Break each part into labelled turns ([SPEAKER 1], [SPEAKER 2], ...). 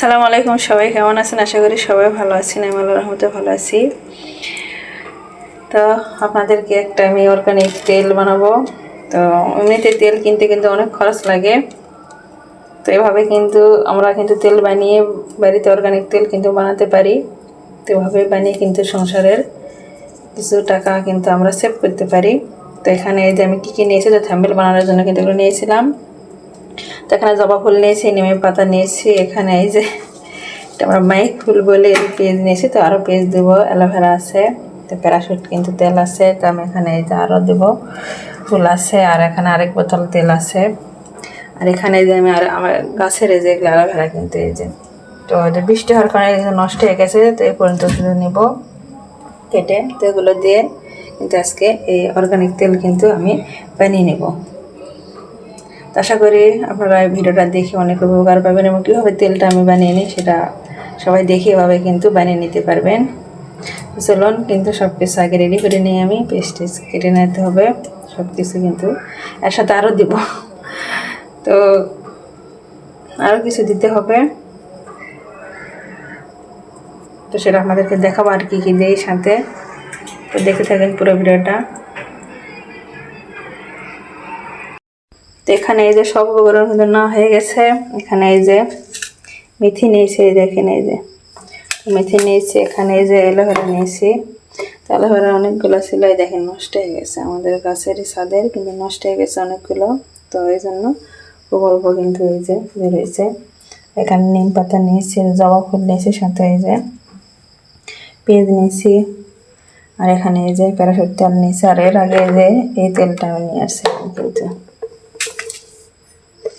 [SPEAKER 1] আসসালামু আলাইকুম, সবাই কেমন আছেন? আশা করি সবাই ভালো আছেন। আমি আল্লাহর রহমতে ভালো আছি। তো আপনাদেরকে একটা আমি অর্গানিক তেল বানাবো। তো এমনিতে তেল কিনতে কিন্তু অনেক খরচ লাগে, তো এভাবে কিন্তু আমরা কিন্তু তেল বানিয়ে বাড়িতে অর্গানিক তেল কিন্তু বানাতে পারি। তো এভাবে বানিয়ে কিন্তু সংসারের কিছু টাকা কিন্তু আমরা সেভ করতে পারি। তো এখানে এই যে আমি কী কী নিয়েছি, তো থাম্বনেল বানানোর জন্য কিন্তু এগুলো নিয়েছিলাম। তো এখানে জবা ফুল নিয়েছি, নিমের পাতা নিয়েছি, এখানে এই যে আমরা মাইক ফুল বলে পেঁয়াজ নিয়েছি, তো আরও পেঁয়াজ দেবো, অ্যালোভেরা আছে, তো প্যারাশুট কিন্তু তেল আছে, তো আমি এখানে এই যে আরও দেবো, ফুল আছে, আর এখানে আরেক বোতল তেল আছে। আর এখানে যে আমি আর আমার গাছের এই যে এগুলো অ্যালোভেরা কিন্তু এই যে, তো বৃষ্টি হওয়ার কারণে এই যে নষ্ট হয়ে গেছে, তো এই পর্যন্ত শুধু নেব কেটে। তো এগুলো দিয়ে কিন্তু আজকে এই অর্গানিক তেল কিন্তু আমি বানিয়ে নেব। আশা করি আপনারা ভিডিওটা দেখে অনেক উপকার পাবেন এবং কীভাবে তেলটা আমি বানিয়ে নিই সেটা সবাই দেখে এভাবে কিন্তু বানিয়ে নিতে পারবেন। চলুন কিন্তু সব কিছু আগে রেডি করে নিই। আমি পেস্ট কেটে নিতে হবে সব কিছু, কিন্তু এর সাথে আরও দিব, তো আরও কিছু দিতে হবে, তো সেটা আপনাদেরকে দেখাবো আর কী কী দিই সাথে। তো দেখতে থাকেন পুরো ভিডিওটা। তো এখানে এই যে সব উপকরণ কিন্তু না হয়ে গেছে। এখানে এই যে মেথি নিয়েছি, এই দেখেন এই যে মেথি নিয়েছি, এখানে এই যে অ্যালোভেরা নিয়েছি। তো অ্যালোভেরা অনেকগুলো ছিল, এই দেখেন নষ্ট হয়ে গেছে, আমাদের গাছেরই ছাদের কিন্তু নষ্ট হয়ে গেছে অনেকগুলো, তো এই জন্য অল্প কিন্তু এই যে বেরিয়েছে। এখানে নিম পাতা নিয়েছি, জবা ফুল নিয়েছি, সাথে এই যে পেঁয়াজ নিয়েছি, আর এখানে এই যে প্যারাশুট তেল নিয়েছি। আর এর আগে যে এই তেলটা আমি নিয়ে আসছি, কিন্তু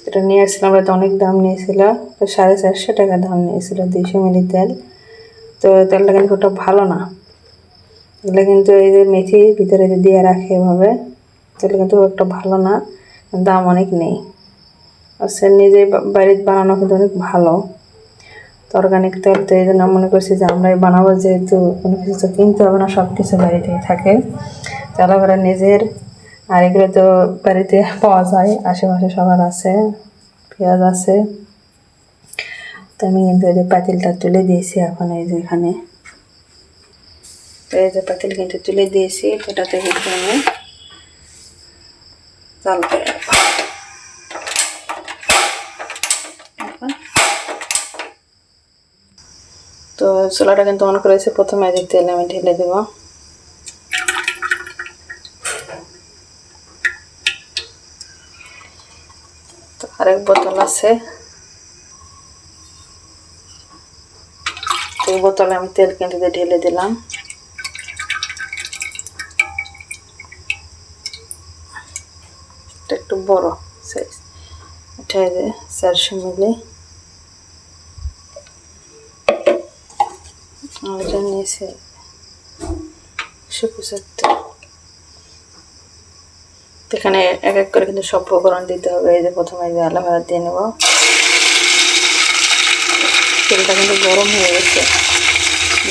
[SPEAKER 1] এটা নিয়ে আসছিলাম, তো অনেক দাম নিয়েছিল, তো 450 টাকা দাম নিয়েছিল 200 মিলি তেল। তো তেলটা কিন্তু ওটা ভালো না, এগুলো কিন্তু এই যে মেথির ভিতরে দিয়ে রাখে এভাবে, তেল কিন্তু একটা ভালো না, দাম অনেক নেই। আচ্ছা, নিজে বাড়িতে বানানো কিন্তু অনেক ভালো, তো অর্গানিক তেল, তো এই জন্য মনে করছি যে আমরাই বানাবো, যেহেতু কোনো কিছু তো কিনতে হবে না, সব কিছু বাড়িতেই থাকে। তাহলে আমরা নিজের, আর এগুলো তো বাড়িতে পাওয়া যায়, আশেপাশে সবার আছে, পেঁয়াজ আছে। তো আমি কিন্তু এই যে পাতিলটা তুলে দিয়েছি এখন, এই যে এখানে, তো এই যে পাতিল কিন্তু তুলে দিয়েছি, এটাতে কিন্তু আমি জাল করে রাখবো। তো চুলাটা কিন্তু অন করেছে, প্রথমে এই তেল আমি ঢেলে দেবো। তো আরেক বোতল আছে, এই বোতলে আমি তেল কিন্তু ঢেলে দিলাম। এটা একটু বড় সাইজ, এটা 400 মিলি, এটা নিয়েছে 175। এখানে এক এক করে কিন্তু সব উপকরণ দিতে হবে। এই যে প্রথমে এই যে অ্যালোভেরা দিয়ে নেব, তেলটা কিন্তু গরম হয়ে গেছে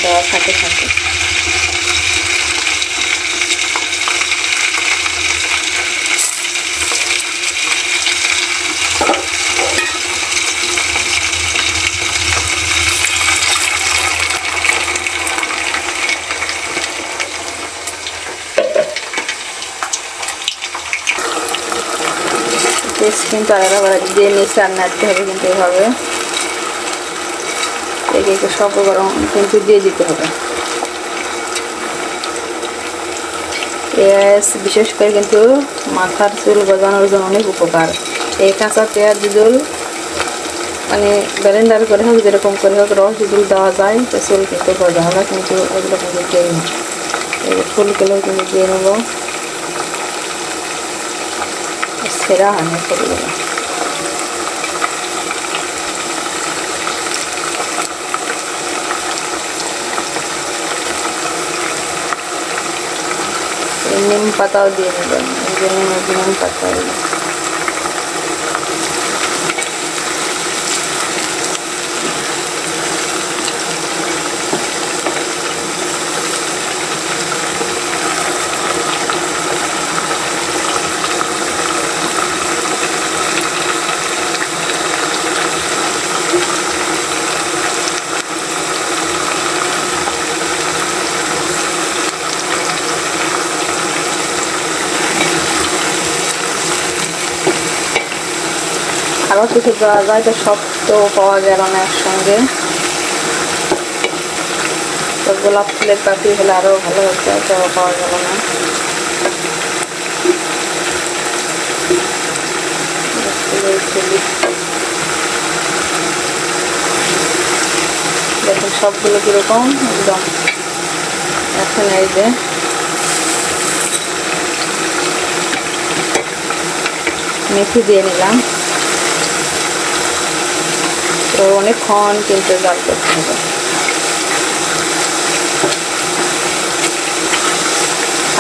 [SPEAKER 1] দেওয়ার সাথে সাথে। পেস্ট কিন্তু অ্যালোভেরা দিয়ে নিচে আর নাড়তে হবে কিন্তু এভাবে, একে একে সব উপকরণ কিন্তু দিয়ে দিতে হবে। পেঁয়াজ বিশেষ করে কিন্তু মাথার চুল গজানোর জন্য অনেক উপকার। এই কাঁচা পেঁয়াজ দুল মানে ব্লেন্ডার করে হোক, যেরকম করে হোক রস দুল দেওয়া যায়, তো চুল কিন্তু গজা হবে, কিন্তু এগুলো কিন্তু দিয়ে নিই, এই ফুলগুলো কিন্তু দিয়ে নেব, সেরা হয় না ফুলগুলো। নিম পাতাও দিয়ে নেবেন, এই যে নিম পাতা, আরও কিছু দেওয়া যায়, তো সব তো পাওয়া গেল না একসঙ্গে। তো গোলাপ ফুলের পাপড়ি হলে আরও ভালো হতো, তো পাওয়া গেল না। দেখুন সবগুলো কীরকম একদম। এখন এই যে মেথি দিয়ে নিলাম, তো অনেকক্ষণ কিন্তু জাল করতে হবে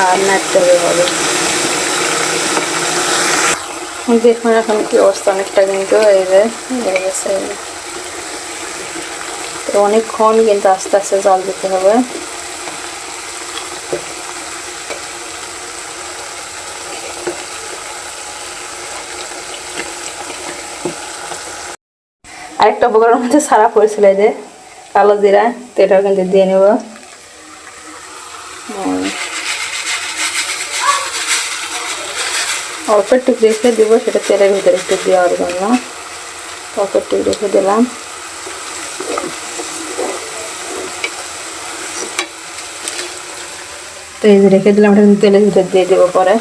[SPEAKER 1] আর নাড়তে হবে। দেখুন এখন কি অবস্থা, অনেকটা কিন্তু এই যে হয়ে গেছে। তো অনেকক্ষণ কিন্তু আস্তে আস্তে জল দিতে হবে। আরেকটা উপকরণ মধ্যে সারা পড়েছিল এই যে কালো জিরা, তো এটাও কিন্তু দিয়ে নেব। অল্প একটু রেখে দেবো, সেটা তেলের ভিতরে একটু দেওয়ার জন্য অল্প একটু রেখে দিলাম। তো এই যে রেখে দিলাম, এটা কিন্তু তেলের ভিতরে দিয়ে দেবো পরে।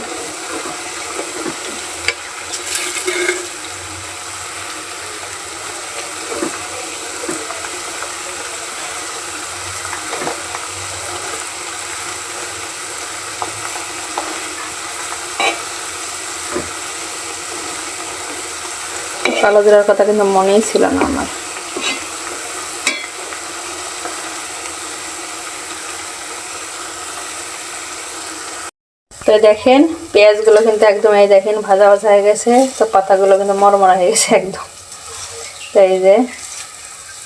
[SPEAKER 1] কালো জিরার কথা কিন্তু মনেই ছিল না আমার। তো দেখেন পেঁয়াজগুলো কিন্তু একদম এই দেখেন ভাজা ভাজা হয়ে গেছে, তো পাতাগুলো কিন্তু মরমরা হয়ে গেছে একদম। তো এই যে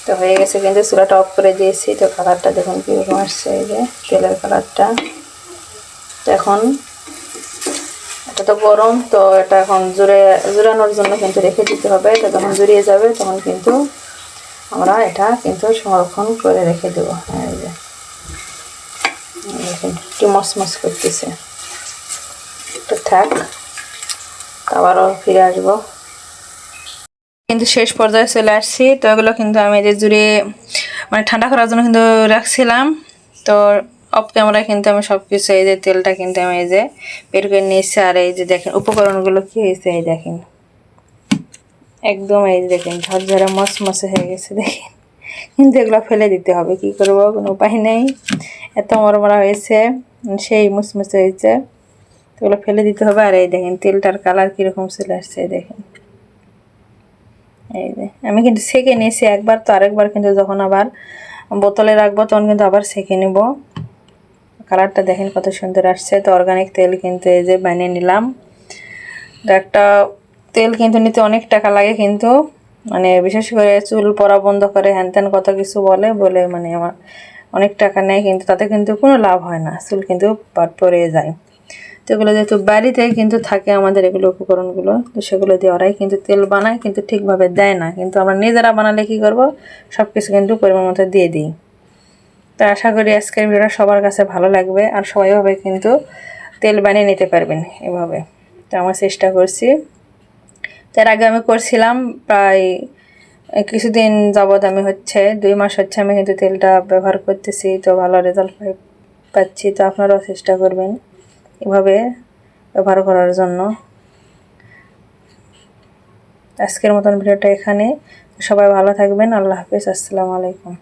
[SPEAKER 1] তো হয়ে গেছে, কিন্তু চুলাটা অফ করে দিয়েছি। তো কালারটা দেখুন কীরকম আসছে, এই যে তেলের কালারটা। তো এখন এটা তো গরম, তো এটা এখন জুড়ানোর জন্য কিন্তু রেখে দিতে হবে। তো যখন জুড়িয়ে যাবে তখন কিন্তু আমরা এটা কিন্তু সংরক্ষণ করে রেখে দেবো। এই যে দেখুন কি মসমস করতেছে, একটু থাক, আবারও ফিরে আসবো। কিন্তু শেষ পর্যায়ে চলে আসছি। তো এগুলো কিন্তু আমি যে জুড়ে মানে ঠান্ডা করার জন্য কিন্তু রাখছিলাম। তো অফ ক্যামেরায় কিন্তু আমি সব কিছু এই যে তেলটা কিন্তু আমি এই যে বের করে নিয়েছি। আর এই যে দেখেন উপকরণগুলো কি হয়েছে, এই দেখেন একদম এই যে দেখেন ঝরঝরা মসমসে হয়ে গেছে দেখেন। কিন্তু এগুলো ফেলে দিতে হবে, কি করব, কোনো উপায় নেই। এত মরমরা হয়েছে, সেই মুসমুসে হয়েছে, তো এগুলো ফেলে দিতে হবে। আর এই দেখেন তেলটার কালার কীরকম চলে আসছে দেখেন। এই যে আমি কিন্তু সেঁকে নিয়েছি একবার, তো আরেকবার কিন্তু যখন আবার বোতলে রাখবো তখন কিন্তু আবার সেঁকে নেব। কালারটা দেখেন কত সুন্দর আসছে। তো অর্গানিক তেল কিন্তু এই যে বানিয়ে নিলাম। তো একটা তেল কিন্তু নিতে অনেক টাকা লাগে, কিন্তু মানে বিশেষ করে চুল পড়া বন্ধ করে হ্যান ত্যান কত কিছু বলে মানে আমার অনেক টাকা নেয়, কিন্তু তাতে কিন্তু কোনো লাভ হয় না, চুল কিন্তু পাট পরে যায়। তো এগুলো যেহেতু বাড়িতে কিন্তু থাকে আমাদের এগুলো উপকরণগুলো, তো সেগুলো দিয়ে ওরাই কিন্তু তেল বানায়, কিন্তু ঠিকভাবে দেয় না। কিন্তু আমরা নিজেরা বানালে কি করব, সব কিছু কিন্তু পরিমাণ মতো দিয়ে দিই। তো আশা করি আজকের ভিডিওটা সবার কাছে ভালো লাগবে, আর সবাই এভাবে কিন্তু তেল বানিয়ে নিতে পারবেন এভাবে। তো আমার চেষ্টা করছি। তার আগে আমি করছিলাম প্রায় কিছুদিন যাবৎ, আমি 2 মাস হচ্ছে আমি কিন্তু তেলটা ব্যবহার করতেছি। তো ভালো রেজাল্ট পাচ্ছি। তো আপনারাও চেষ্টা করবেন এভাবে ব্যবহার করার জন্য। আজকের মতন ভিডিওটা এখানে। সবাই ভালো থাকবেন। আল্লাহ হাফেজ। আসসালামু আলাইকুম।